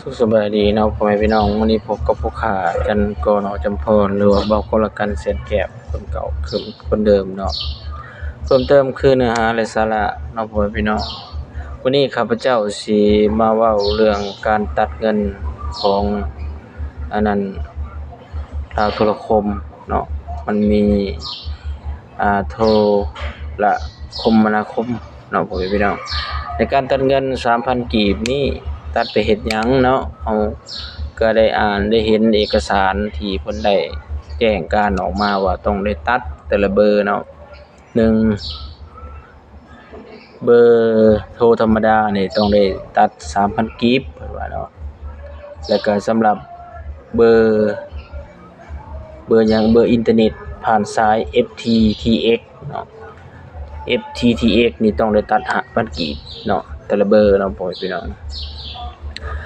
สุขสบายดีเนาะพ่อแม่พี่น้องวันนี้พบกับผู้ข่าจันกรจำพรหรือว่าเบาคนละกันเศษแก้วคนเก่าคือคนเดิมเนาะเพิ่มเติมคือเนื้อหาและสาระเนาะพ่อแม่พี่น้องวันนี้ข้าพเจ้าสิมาเว้าเรื่องการตัดเงินของอันนั้นโทรคมเนาะมันมีโทรคมนาคมเนาะพ่อแม่พี่น้องในการตัดเงิน 3,000 กีบนี้ตัดไปเฮ็ดหยังเนาะเราก็ได้อ่านได้เห็นเอกสารที่เพิ่นได้แจ้งการออกมาว่าต้องได้ตัดแต่ละเบอร์เนาะ1เบอร์โทรธรรมดานี่ต้องได้ตัด 3,000 กีบเพิ่นว่าเนาะแล้วก็สำหรับเบอร์หยังเบอร์อินเทอร์เน็ตผ่านสาย FTTX เนาะ FTTX นี่ต้องได้ตัด 5,000 กีบเนาะแต่ละเบอร์เนาะพ่อแม่พี่น้อง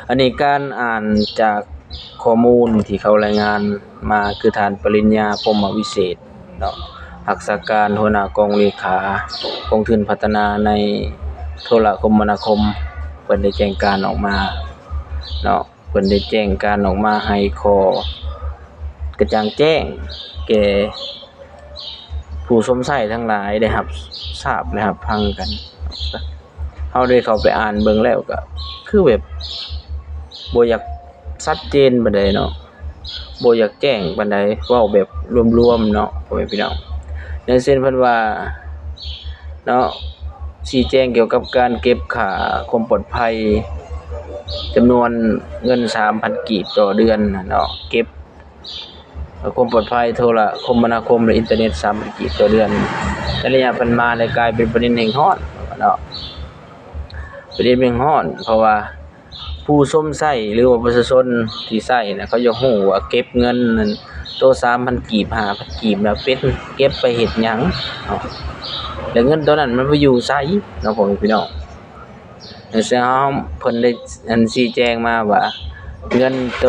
อันนี้การอ่านจากข้อมูลที่เขารายงานมาคือท่านปริญญาพรหมวิเศษเนาะรักษาการหัวหน้ากองเลขากองทุนพัฒนาในโทรคมนาคมเพิ่นได้แจ้งการออกมาเนาะเพิ่นได้แจ้งการออกมาให้ข้อกระจ่างแจ้งแก่ผู้สงสัยทั้งหลายได้รับทราบและรับฟังกันเฮาได้เข้าไปอ่านเบิ่งแล้วก็คือแบบบ่อยากชัดเจนปานใดเนาะบ่อยากแจ้งปานใดเว้าแบบรวมๆเนาะพ่อแม่พี่น้องในเช่นเพิ่นว่าเนาะชี้แจงเกี่ยวกับการเก็บค่าความปลอดภัยจำนวนเงิน 3,000 กีบต่อเดือนเนาะเก็บความปลอดภัยโทรคมนาคมและอินเทอร์เน็ต 3,000 กีบต่อเดือนในระยะผ่านมาได้กลายเป็นประเด็นแห่งฮ้อนเนาะประเด็นแห่งฮ้อนเพราะว่าผู้ชมใช้หรือว่าประชาชนที่ใช้น่ะเขาจะฮู้ว่าเก็บเงินนั่นโต 3,000 กีบ 5,000 กีบน่ะเป็นเก็บไปเฮ็ดหยังเนาะแล้วเงินตัวนั้นมันไปอยู่ไสเนาะพ่อแม่พี่น้องแต่ซึ่งเพิ่นได้ชี้แจงมาว่าเงินโต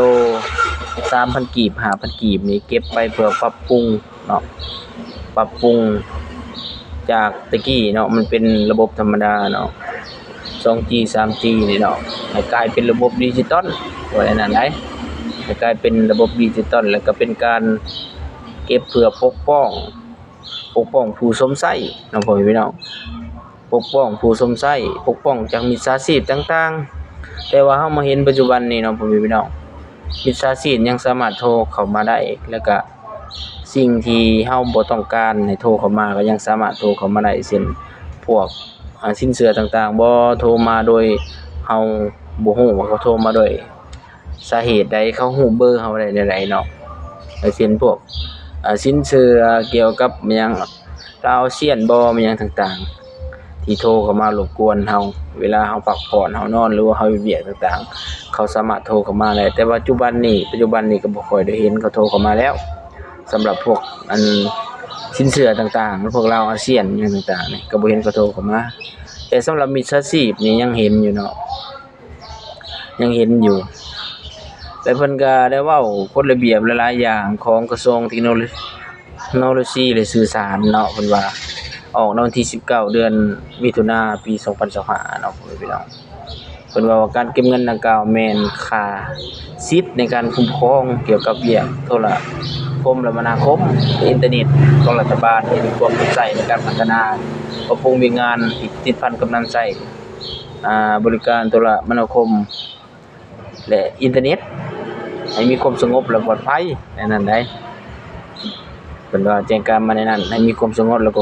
3,000 กีบ 5,000 กีบนี่เก็บไปเพื่อปรับปรุงเนาะปรับปรุงจากตะกี้เนาะมันเป็นระบบธรรมดาเนาะ 2G 3G นี่เนาะให้กลายเป็นระบบดิจิตอลว่าอันนั้นได้ให้กลายเป็นระบบดิจิตอลแล้วก็เป็นการเก็บเพื่อปกป้องผู้สวมใช้เนาะพ่อแม่พี่น้องปกป้องผู้สวมใช้ปกป้องจากมิจฉาชีพต่างๆแต่ว่าเฮามาเห็นปัจจุบันนี้เนาะพ่อแม่พี่น้องมิจฉาชีพยังสามารถโทรเข้ามาได้แล้วก็สิ่งที่เฮาบ่ต้องการให้โทรเข้ามาก็ยังสามารถโทรเข้ามาได้เช่นพวกสินเชื่อต่างๆบ่โทรมาโดยเฮาบ่ฮู้ว่าเขาโทรมาด้วยสาเหตุใดเขาฮู้เบอร์เฮาได้แนวใดเนาะเช่นพวกสินเชื่อเกี่ยวกับอิหยังลาวเซียนบ่อิหยังต่างๆที่โทรเข้ามารบกวนเฮาเวลาเฮาพักผ่อนเฮานอนหรือว่าเฮาเฮ็ดเวียกต่างๆเขาสามารถโทรเข้ามาได้แต่ปัจจุบันนี้ก็บ่ค่อยได้เห็นเขาโทรเข้ามาแล้วสำหรับพวกสินเชื่อต่างๆพวกลาวอาเซียนอิหยังต่างๆนี่ก็บ่เห็นเขาโทรเข้ามาแต่สำหรับมิจฉาชีพนี่ยังเห็นอยู่เนาะยังเห็นอยู่แต่เพิ่นก็ได้เว้ากฎระเบียบหลายๆอย่างของกระทรวงเทคโนโลยีและสื่อสารเนาะเพิ่นว่าออกในวันที่19เดือนมิถุนายนปี2025เนาะพี่น้องเพิ่นว่าการเก็บเงินดังกล่าวแม่นค่าสิทธิ์ในการคุ้มครองเกี่ยวกับเวียกโทรคมนาคมอินเทอร์เน็ตของรัฐบาลที่มีความสนใจในการพัฒนาปรับปรุงมีงานที่ติดพันกำลังใช้บริการโทรคมนาคมและอินเทอร์เน็ตให้มีความสงบและปลอดภัยในนั้นได้เพิ่นว่าแจ้งการมาในนั้นให้มีความสงบและก็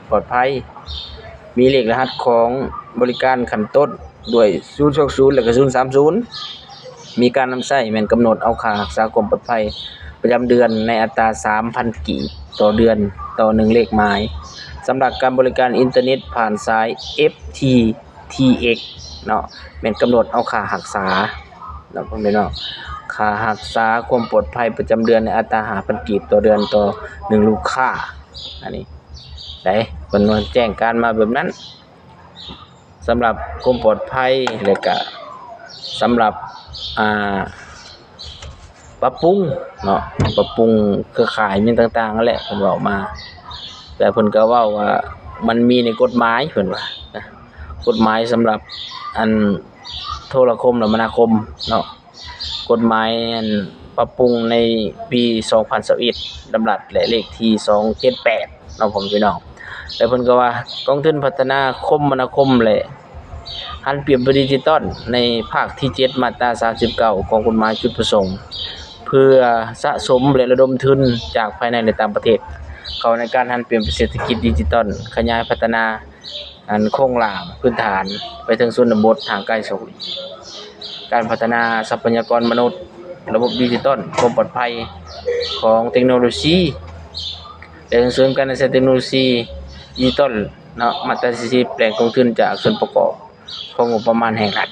ปลอดภัยมีเลขรหัสของบริการขั้นต้นด้วย060และก็030มีการนำใช้แม่นกำหนดเอาค่ารักษาความปลอดภัยประจำเดือนในอัตรา 3,000 กีบต่อเดือนต่อ1เลขหมายสำหรับการบริการอินเทอร์เน็ตผ่านสาย FTTX เนาะแม่นกำหนดเอาค่ารักษาเนาะพ่อแม่เนาะค่ารักษาความปลอดภัยประจำเดือนในอัตรา 5,000 กีบต่อเดือนต่อ1ลูกค้าอันนี้ได้เพิ่นแจ้งการมาแบบนั้นสำหรับความปลอดภัยแล้วก็สำหรับปรับปรุงเนาะปรับปรุงเครือข่ายมีต่างๆนั่นแหละเพิ่นเว้ามาแต่เพิ่นก็เว้าว่ามันมีในกฎหมายเพิ่นว่ากฎหมายสำหรับโทรคมนาคมเนาะ กฎหมายอันปรับปรุงในปี2021ดำรัสและเลขที่278เนาะผมพี่น้องแล้วเพิ่นก็ว่ากองทุนพัฒนาคมนาคมและหันเปลี่ยนเป็นดิจิทัลในภาคที่7มาตรา39ของกฎหมายจุดประสงค์เพื่อสะสมและระดมทุนจากภายในและต่างประเทศเข้าในการหันเปลี่ยนเป็นเศรษฐกิจดิจิทัลขยายพัฒนาโครงสร้างพื้นฐานไปถึงชนบททางไกลโพ้นการพัฒนาทรัพยากรมนุษย์ระบบดิจิทัลความปลอดภัยของเทคโนโลยีและส่งเสริมการใช้เทคโนโลยีดิจิทัลเนาะมาตรา40แปลงกองทุนจากส่วนประกอบของงบประมาณแห่งรัฐ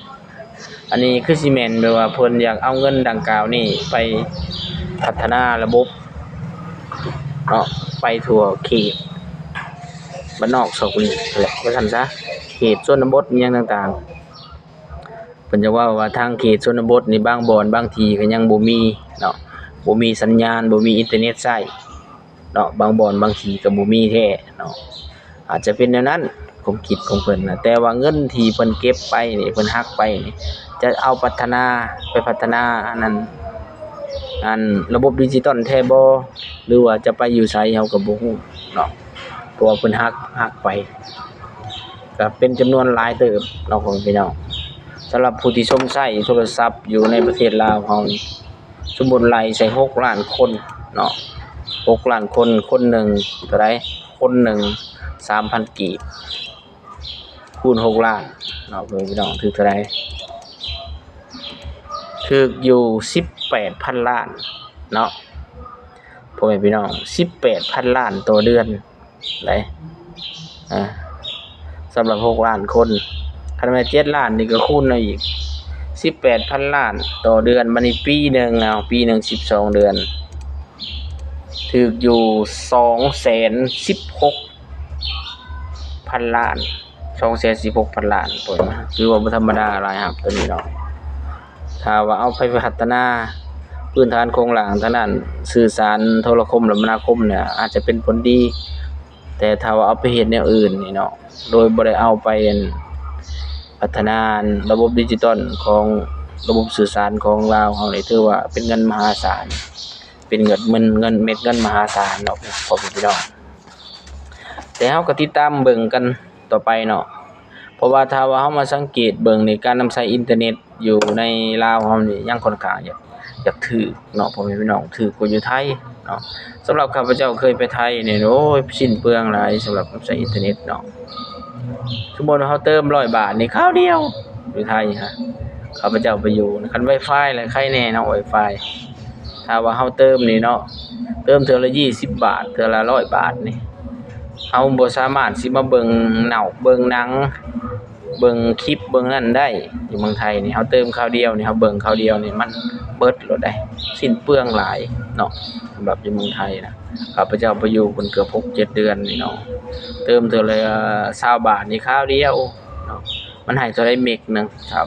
อันนี้คือสิแม่นแบบว่าเพิ่นอยากเอาเงินดังกล่าวนี้ไปพัฒนาระบบเนาะไปทั่วเขตบ้านนอกซอกนี้แหละว่าซั่นซะเขตชนบทอิหยังต่างๆเพิ่นจะว่าทางเขตชนบทนี่บางบ่อนบางทีก็ยังบ่มีเนาะบ่มีสัญญาณบ่มีอินเทอร์เน็ตใช้เนาะบางบ่อนบางทีก็บ่มีแท้เนาะอาจจะเป็นแนวนั้นผมคิดของเพิ่นนะแต่ว่าเงินที่เพิ่นเก็บไปนี่เพิ่นหักไปนี่จะเอาพัฒนาอันนั้นระบบดิจิทัลแท้บ่หรือว่าจะไปอยู่ไสเฮาก็บ่ฮู้เนาะเพราะว่าเพิ่นหักไปก็เป็นจำนวนหลายเติบเนาะพี่น้องสำหรับผู้ที่ชมใช้โทรศัพท์อยู่ในประเทศลาวเฮานี่สมมุติไล่ใส่6ล้านคนเนาะ6ล้านคนคนหนึ่งเท่าใดคนหนึ่ง 3,000 กีบคูณ6ล้านเนาะพี่น้องถูกเท่าใดถูกอยู่ 18,000 ล้านเนาะพ่อแม่พี่น้อง 18,000 ล้านต่อเดือนได้สำหรับ6ล้านคนคันแม่น7ล้านนี่ก็คูณเอาอีก 18,000 ล้านต่อเดือนบัดนี้ปีหนึงปีหนึ่ง12เดือนถูกอยู่ 216,000 ล้าน 216,000 ล้านเพิ่นคือว่าบ่ธรรมดาหลายครับตัวนี้เนาะถ้าว่าเอาไปพัฒนาพื้นฐานโครงสร้างทางด้านสื่อสารโทรคมและคมนาคมเนี่ยอาจจะเป็นผลดีแต่ถ้าว่าเอาไปเฮ็ดแนวอื่นนี่เนาะโดยบ่ได้เอาไปพัฒนาระบบดิจิทัลของระบบสื่อสารของลาวเฮานี่ถือว่าเป็นเงินมหาศาลเป็นเงินเม็ดเงินมหาศาลเนาะพ่อพี่น้องแต่เฮาก็ติดตามเบิ่งกันต่อไปเนาะเพราะว่าถ้าว่าเฮามาสังเกตเบิ่งในการนำใช้อินเทอร์เน็ตอยู่ในลาวเฮานี่ยังค่อนข้างอยากถูกเนาะพ่อแม่พี่น้องถูกกว่าอยู่ไทยเนาะสำหรับข้าพเจ้าเคยไปไทยนี่โอ้ยสิ้นเปลืองหลายสำหรับใช้อินเทอร์เน็ตเนาะสมมุติว่าเฮาเติม100 บาทนี่คราวเดียวอยู่ไทยฮะข้าพเจ้าไปอยู่คัน Wi-Fi แล้วใครแน่เนาะ Wi-Fi ถ้าว่าเฮาเติมนี่เนาะเติมเทื่อละ20 บาทเทื่อละ100 บาทนี่เฮาบ่สามารถสิมาเบิ่งเบิ่งหนังเบิ่งคลิปเบิ่งนั่นได้อยู่เมืองไทยนี่เฮาเติมคราวเดียวนี่เฮาเบิ่งคราวเดียวนี่มันเบิดโลดได้สิ้นเปลืองหลายเนาะสำหรับอยู่เมืองไทยนะข้าพเจ้าไปอยู่เพิ่นเกือบ 6-7 เดือนนี่เนาะเติมเทื่อละ20 บาทนี่คราวเดียวเนาะมันให้เท่าใดเมกนึงครับ